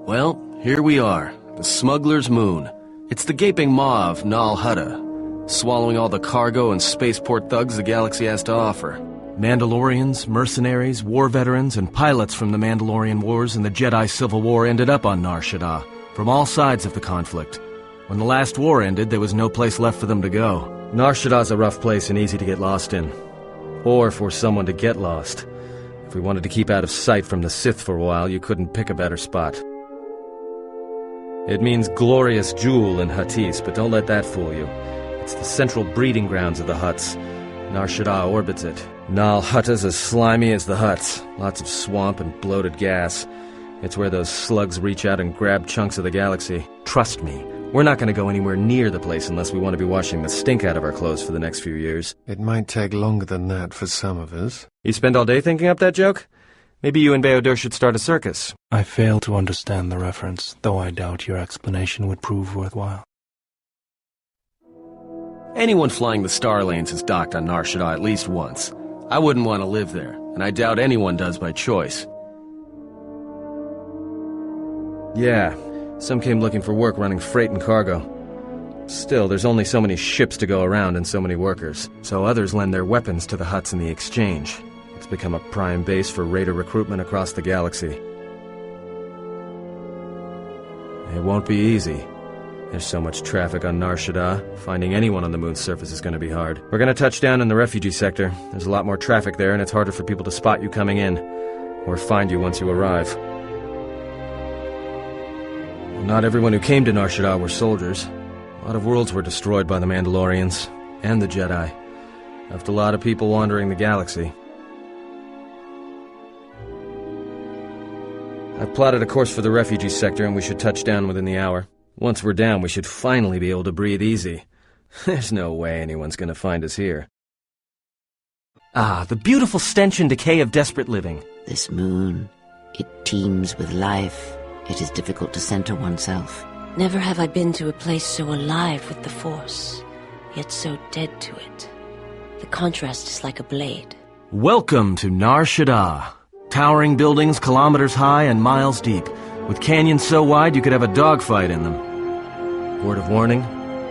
Well, here we are, the smuggler's moon. It's the gaping maw of Nar Shaddaa, swallowing all the cargo and spaceport thugs the galaxy has to offer. Mandalorians, mercenaries, war veterans, and pilots from the Mandalorian Wars and the Jedi Civil War ended up on Nar Shaddaa, from all sides of the conflict. When the last war ended, there was no place left for them to go. Nar Shaddaa's a rough place and easy to get lost in. Or for someone to get lost. If we wanted to keep out of sight from the Sith for a while, you couldn't pick a better spot. It means glorious jewel in Huttese, but don't let that fool you. It's the central breeding grounds of the Hutts. Nar Shaddaa orbits it. Nal Hutta's as slimy as the Hutts. Lots of swamp and bloated gas. It's where those slugs reach out and grab chunks of the galaxy. Trust me, we're not going to go anywhere near the place unless we want to be washing the stink out of our clothes for the next few years. It might take longer than that for some of us. You spend all day thinking up that joke? Maybe you and Bayodur should start a circus. I fail to understand the reference, though I doubt your explanation would prove worthwhile. Anyone flying the star lanes has docked on Nar Shaddaa at least once. I wouldn't want to live there, and I doubt anyone does by choice. Yeah, some came looking for work running freight and cargo. Still, there's only so many ships to go around and so many workers, so others lend their weapons to the Hutts in the exchange. It's become a prime base for raider recruitment across the galaxy. It won't be easy. There's so much traffic on Nar Shaddaa, finding anyone on the moon's surface is going to be hard. We're going to touch down in the refugee sector. There's a lot more traffic there, and it's harder for people to spot you coming in, or find you once you arrive. Not everyone who came to Nar Shaddaa were soldiers. A lot of worlds were destroyed by the Mandalorians, and the Jedi. Left a lot of people wandering the galaxy. I've plotted a course for the refugee sector, and we should touch down within the hour. Once we're down, we should finally be able to breathe easy. There's no way anyone's gonna find us here. Ah, the beautiful stench and decay of desperate living. This moon, it teems with life. It is difficult to center oneself. Never have I been to a place so alive with the Force, yet so dead to it. The contrast is like a blade. Welcome to Nar Shaddaa. Towering buildings kilometers high and miles deep, with canyons so wide you could have a dogfight in them. Word of warning,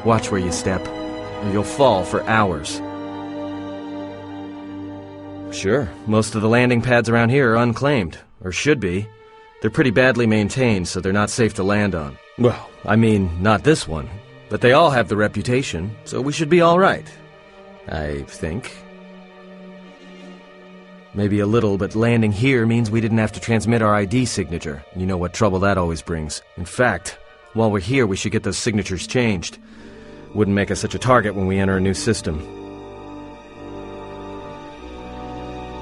watch where you step, or you'll fall for hours. Sure, most of the landing pads around here are unclaimed, or should be. They're pretty badly maintained, so they're not safe to land on. Well, I mean, not this one. But they all have the reputation, so we should be all right. I think. Maybe a little, but landing here means we didn't have to transmit our ID signature. You know what trouble that always brings. In fact, while we're here, we should get those signatures changed. Wouldn't make us such a target when we enter a new system.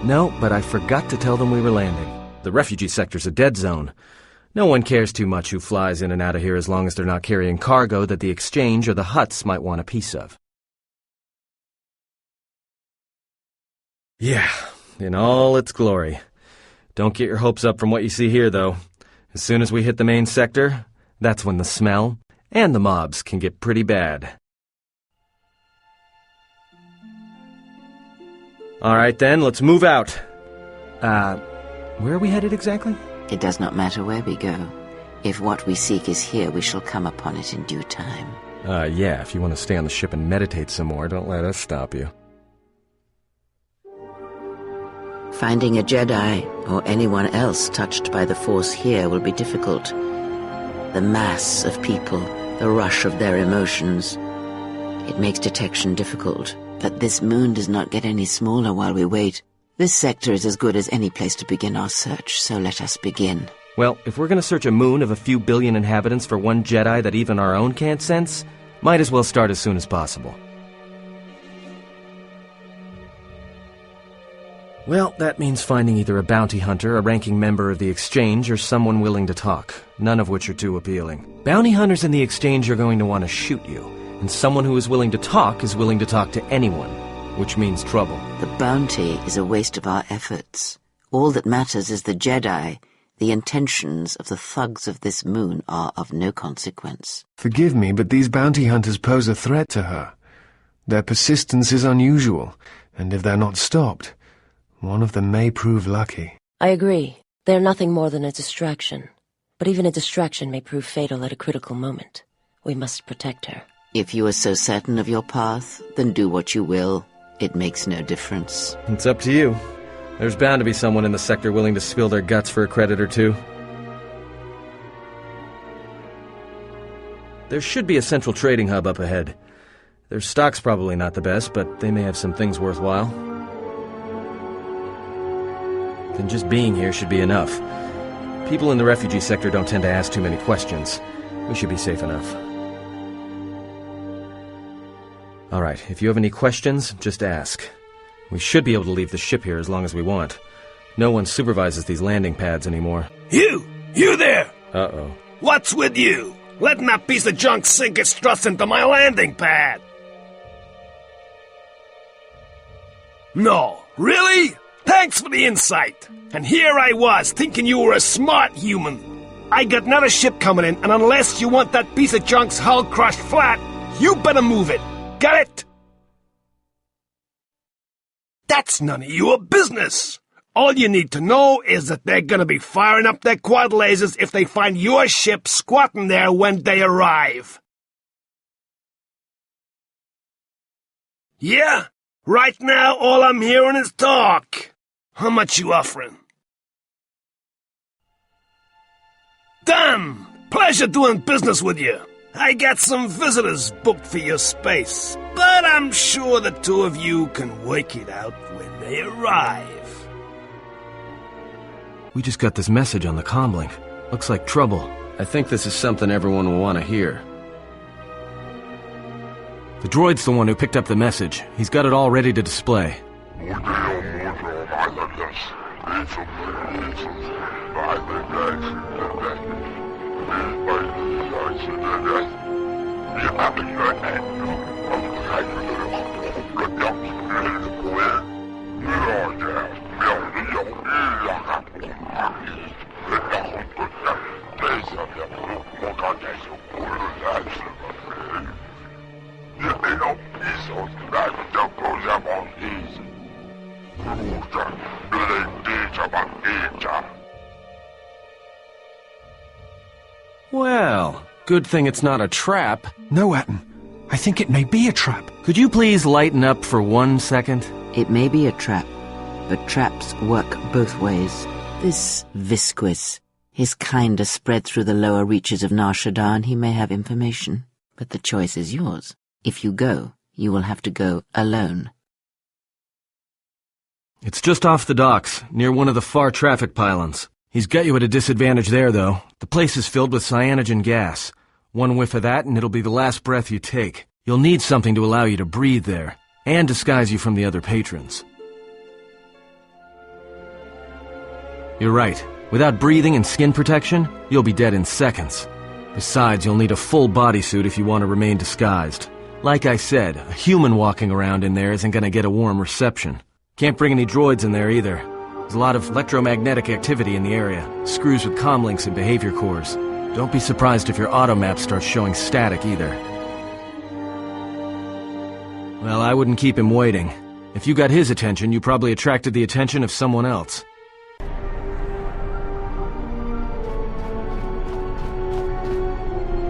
No, but I forgot to tell them we were landing. The refugee sector's a dead zone. No one cares too much who flies in and out of here as long as they're not carrying cargo that the exchange or the Hutts might want a piece of. Yeah, in all its glory. Don't get your hopes up from what you see here, though. As soon as we hit the main sector, that's when the smell and the mobs can get pretty bad. All right, then, let's move out. Where are we headed exactly? It does not matter where we go. If what we seek is here, we shall come upon it in due time. Yeah, if you want to stay on the ship and meditate some more, don't let us stop you. Finding a Jedi, or anyone else touched by the Force here, will be difficult. The mass of people, the rush of their emotions. It makes detection difficult. But this moon does not get any smaller while we wait. This sector is as good as any place to begin our search, so let us begin. Well, if we're gonna search a moon of a few billion inhabitants for one Jedi that even our own can't sense, might as well start as soon as possible. Well, that means finding either a bounty hunter, a ranking member of the Exchange, or someone willing to talk, none of which are too appealing. Bounty hunters in the Exchange are going to want to shoot you, and someone who is willing to talk is willing to talk to anyone, which means trouble. The bounty is a waste of our efforts. All that matters is the Jedi. The intentions of the thugs of this moon are of no consequence. Forgive me, but these bounty hunters pose a threat to her. Their persistence is unusual, and if they're not stopped, one of them may prove lucky. I agree. They're nothing more than a distraction. but even a distraction may prove fatal at a critical moment. We must protect her. If you are so certain of your path, then do what you will. It makes no difference. It's up to you. There's bound to be someone in the sector willing to spill their guts for a credit or two. There should be a central trading hub up ahead. Their stock's probably not the best, but they may have some things worthwhile. Then just being here should be enough. People in the refugee sector don't tend to ask too many questions. We should be safe enough. Alright, if you have any questions, just ask. We should be able to leave the ship here as long as we want. No one supervises these landing pads anymore. You there! Uh-oh. What's with you? Letting that piece of junk sink its struts into my landing pad! No, really? Thanks for the insight. And here I was, thinking you were a smart human. I got another ship coming in, and unless you want that piece of junk's hull crushed flat, you better move it. Got it? That's none of your business. All you need to know is that they're gonna be firing up their quad lasers if they find your ship squatting there when they arrive. Yeah? Right now, all I'm hearing is talk. How much you offering? Done! Pleasure doing business with you. I got some visitors booked for your space, but I'm sure the two of you can work it out when they arrive. We just got this message on the comlink. Looks like trouble. I think this is something everyone will want to hear. The droid's the one who picked up the message. He's got it all ready to display. Well, good thing it's not a trap. No, Atton. I think it may be a trap. Could you please lighten up for 1 second? It may be a trap, but traps work both ways. This Visquis, his kind are spread through the lower reaches of Nar Shaddaa, and he may have information. But the choice is yours. If you go, you will have to go alone. It's just off the docks, near one of the far traffic pylons. He's got you at a disadvantage there, though. The place is filled with cyanogen gas. One whiff of that and it'll be the last breath you take. You'll need something to allow you to breathe there, and disguise you from the other patrons. You're right. Without breathing and skin protection, you'll be dead in seconds. Besides, you'll need a full bodysuit if you want to remain disguised. Like I said, a human walking around in there isn't gonna get a warm reception. Can't bring any droids in there either. There's a lot of electromagnetic activity in the area, screws with comlinks and behavior cores. Don't be surprised if your automap starts showing static either. Well, I wouldn't keep him waiting. If you got his attention, you probably attracted the attention of someone else.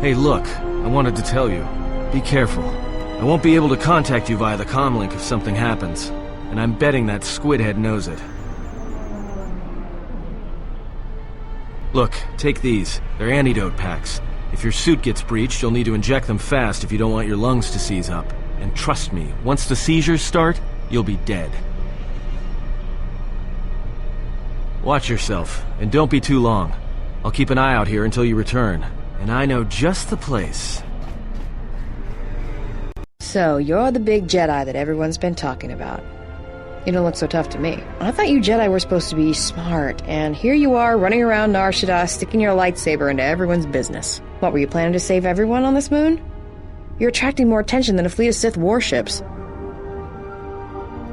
Hey, look, I wanted to tell you. Be careful. I won't be able to contact you via the comlink if something happens, and I'm betting that Squidhead knows it. Look, take these. They're antidote packs. If your suit gets breached, you'll need to inject them fast if you don't want your lungs to seize up. And trust me, once the seizures start, you'll be dead. Watch yourself, and don't be too long. I'll keep an eye out here until you return, and I know just the place. So, you're the big Jedi that everyone's been talking about. You don't look so tough to me. I thought you Jedi were supposed to be smart, and here you are running around Nar Shaddaa sticking your lightsaber into everyone's business. What, were you planning to save everyone on this moon? You're attracting more attention than a fleet of Sith warships.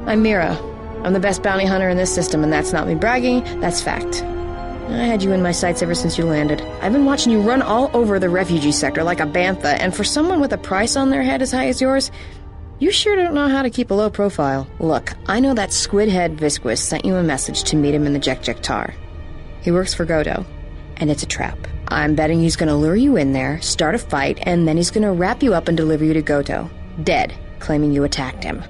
I'm Mira. I'm the best bounty hunter in this system, and that's not me bragging, that's fact. I had you in my sights ever since you landed. I've been watching you run all over the refugee sector like a bantha, and for someone with a price on their head as high as yours, you sure don't know how to keep a low profile. Look, I know that squid-head Visquis sent you a message to meet him in the Jek-Jek-Tar. He works for Godo, and it's a trap. I'm betting he's gonna lure you in there, start a fight, and then he's gonna wrap you up and deliver you to Goto, dead, claiming you attacked him.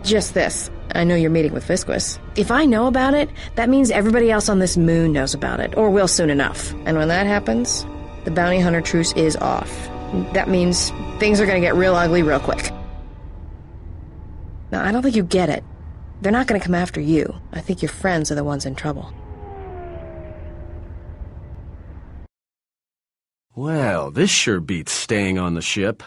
Just this. I know you're meeting with Visquis. If I know about it, that means everybody else on this moon knows about it, or will soon enough. And when that happens, the bounty hunter truce is off. That means things are gonna get real ugly real quick. Now, I don't think you get it. They're not gonna come after you. I think your friends are the ones in trouble. Well, this sure beats staying on the ship.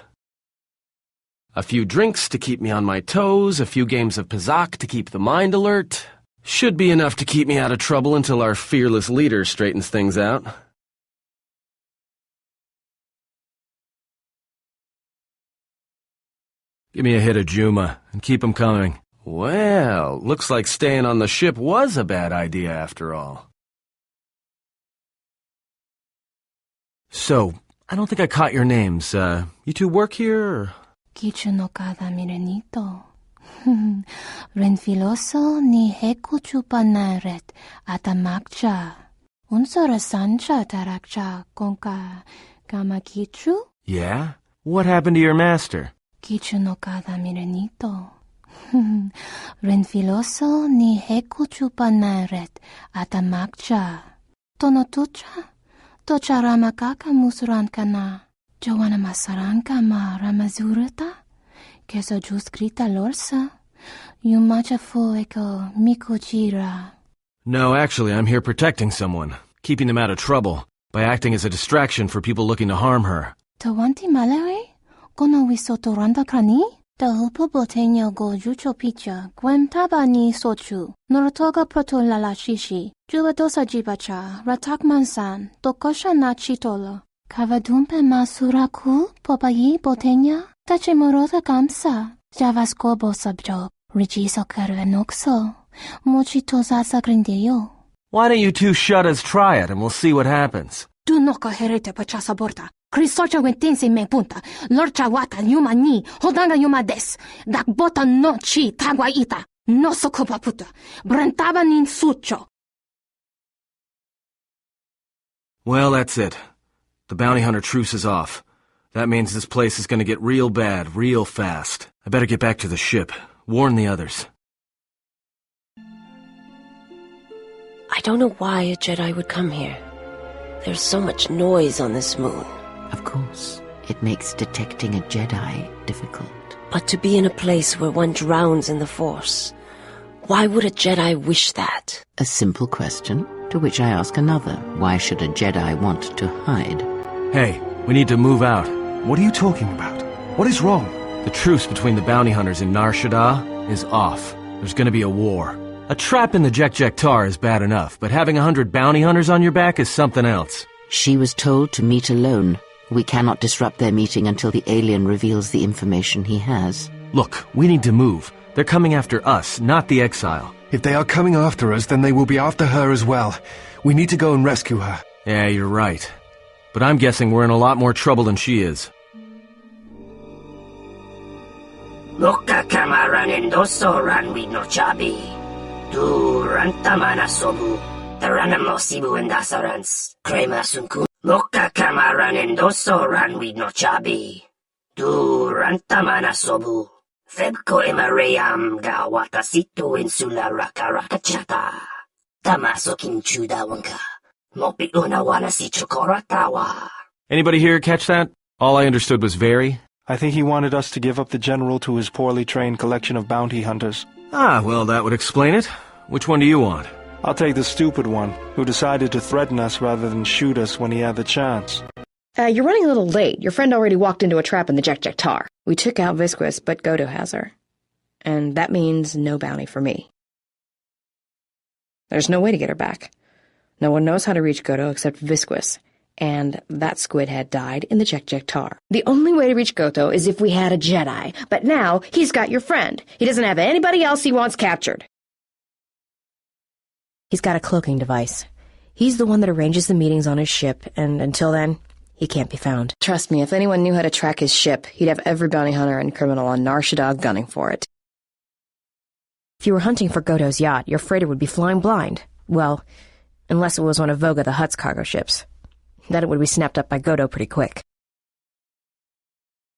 A few drinks to keep me on my toes, a few games of Pizak to keep the mind alert. Should be enough to keep me out of trouble until our fearless leader straightens things out. Give me a hit of Juma, and keep 'em coming. Well, looks like staying on the ship was a bad idea after all. So, I don't think I caught your names. You two work here, or...? Kichu no kada mirenito. Renfiloso ni heku chupa naret atamakcha. Unsora sancha tarakcha konka kamakichu? Yeah? What happened to your master? Kichu no kada mirenito. Renfiloso ni heku chupa naret atamakcha. Tonotucha? Tocha ramakaka musuranka na. Joanna masaranka ma ramazurata. Keso juskrita lorsa. Yumacha fu eko mikuchira. No, actually, I'm here protecting someone, keeping them out of trouble, by acting as a distraction for people looking to harm her. Tawanti malare? Kono wisotoranda krani? Ta hupo boteño go jucho picha, gwem taba ni sochu, norotoga proto lalashishi, jubadosa jibacha, ratak mansan, tokosha na chitolo. Kavadumpe masuraku, popayi boteña, tache morota kamsa, javasko bosabjo, rijiso karvenokso, mochitoza sagrindeyo. Why don't you two shuttas try it, and we'll see what happens? Tu noka herete pachasa borta. Crisocha wentense me punta. Lorcha wata yuma ni. Hodanga yuma des. Dak bota no chi tagwa ita. No sokupa puta. Brentaba nin sucho. Well, that's it. The bounty hunter truce is off. That means this place is gonna get real bad, real fast. I better get back to the ship. Warn the others. I don't know why a Jedi would come here. There's so much noise on this moon. Of course, it makes detecting a Jedi difficult. But to be in a place where one drowns in the Force, why would a Jedi wish that? A simple question, to which I ask another. Why should a Jedi want to hide? Hey, we need to move out. What are you talking about? What is wrong? The truce between the bounty hunters in Nar Shaddaa is off. There's gonna be a war. A trap in the Jek-Jek-Tar is bad enough, but having 100 bounty hunters on your back is something else. She was told to meet alone. We cannot disrupt their meeting until the alien reveals the information he has. Look, we need to move. They're coming after us, not the exile. If they are coming after us, then they will be after her as well. We need to go and rescue her. Yeah, you're right. But I'm guessing we're in a lot more trouble than she is. Loka kamaran endoso ranwi no chabi. Du rantamana sobu. Taranamo sibu endasarans. Krema sunku. Loka kamaran endoso ranwi no chabi. Du rantamana sobu. Febko emareyam ga watasitu insula rakarakachata. Tamaso kinchuda wanka. Mopi unawana si chokoratawa. Anybody here catch that? All I understood was very. I think he wanted us to give up the general to his poorly trained collection of bounty hunters. Ah, well, that would explain it. Which one do you want? I'll take the stupid one, who decided to threaten us rather than shoot us when he had the chance. You're running a little late. Your friend already walked into a trap in the Jek-Jek-Tar. We took out Visquis, but Goto has her. And that means no bounty for me. There's no way to get her back. No one knows how to reach Goto except Visquis. And that squid had died in the Jek-Jek-Tar. The only way to reach Goto is if we had a Jedi. But now, he's got your friend. He doesn't have anybody else he wants captured. He's got a cloaking device. He's the one that arranges the meetings on his ship, and until then, he can't be found. Trust me, if anyone knew how to track his ship, he'd have every bounty hunter and criminal on Nar Shaddaa gunning for it. If you were hunting for Goto's yacht, your freighter would be flying blind. Well, Unless it was one of Voga the Hutt's cargo ships. Then it would be snapped up by Goto pretty quick.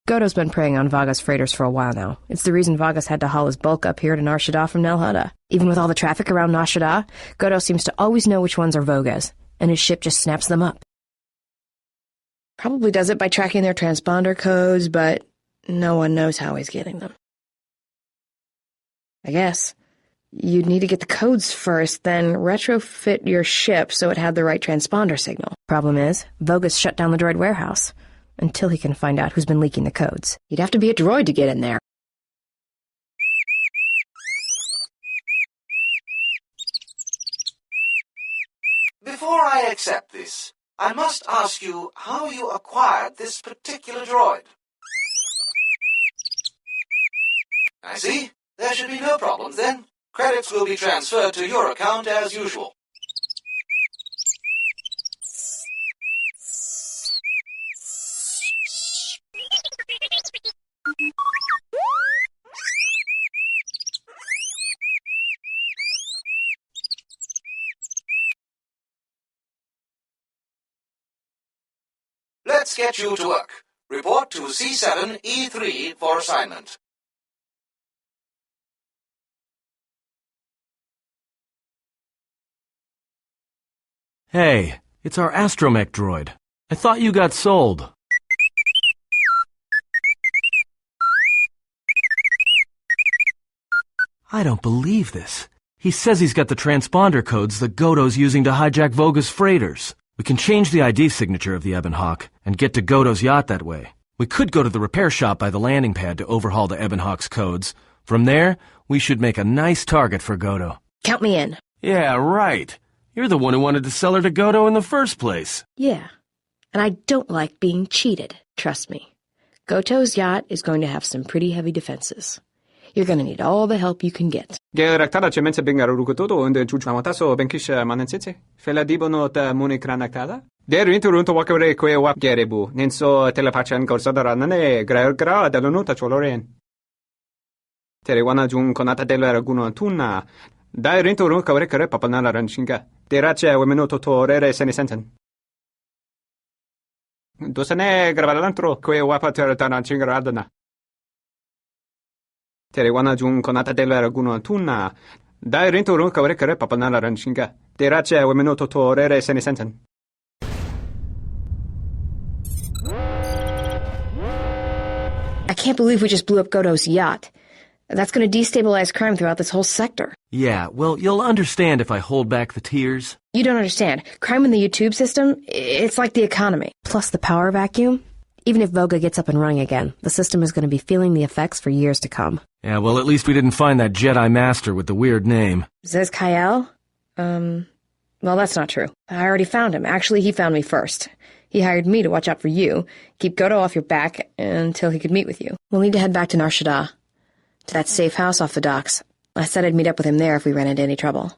Goto's been preying on Vaga's freighters for a while now. It's the reason Vaga's had to haul his bulk up here to Nar Shaddaa from Nar Shaddaa. Even with all the traffic around Nar Shaddaa, Goto seems to always know which ones are Voga's, and his ship just snaps them up. Probably does it by tracking their transponder codes, but no one knows how he's getting them. I guess. You'd need to get the codes first, then retrofit your ship so it had the right transponder signal. Problem is, Voga's shut down the droid warehouse. Until he can find out who's been leaking the codes. You'd have to be a droid to get in there. Before I accept this, I must ask you how you acquired this particular droid. I see. There should be no problems then. Credits will be transferred to your account as usual. Let's get you to work. Report to C7E3 for assignment. Hey, it's our astromech droid. I thought you got sold. I don't believe this. He says he's got the transponder codes that Goto's using to hijack Voga's freighters. We can change the ID signature of the Ebon Hawk and get to Goto's yacht that way. We could go to the repair shop by the landing pad to overhaul the Ebon Hawk's codes. From there, we should make a nice target for Goto. Count me in. Yeah, right. You're the one who wanted to sell her to Goto in the first place. Yeah. And I don't like being cheated, trust me. Goto's yacht is going to have some pretty heavy defenses. You're going to need all the help you can get. Geraktada cemense bengarurugotodo und chuchamataso benkisha manensitse. Fela dibono ta munikranaktada. Der interunto wakare kwe wap gerebu. Nenso telepachan gorsadara nane gra delonuta choloren. Terewana jun konata delera guno tuna. Dai rinturun kawre kare papanala ranchinga. Derace wemenoto torere senesenten. Dosane gravalantro kwe wapa teratana chingaradana. Terewana jun konata delera guno tuna. Dai rinturun kawre kare papanala ranchinga. Derace wemenoto torere senesenten. I can't believe we just blew up Goto's yacht. That's going to destabilize crime throughout this whole sector. Yeah, well, you'll understand if I hold back the tears. You don't understand. Crime in the YouTube system, it's like the economy. Plus the power vacuum. Even if Voga gets up and running again, the system is going to be feeling the effects for years to come. Yeah, well, at least we didn't find that Jedi Master with the weird name. Zez Kyle? Well, that's not true. I already found him. Actually, he found me first. He hired me to watch out for you, keep Goto off your back until he could meet with you. We'll need to head back to Nar Shaddaa, to that safe house off the docks. I said I'd meet up with him there if we ran into any trouble.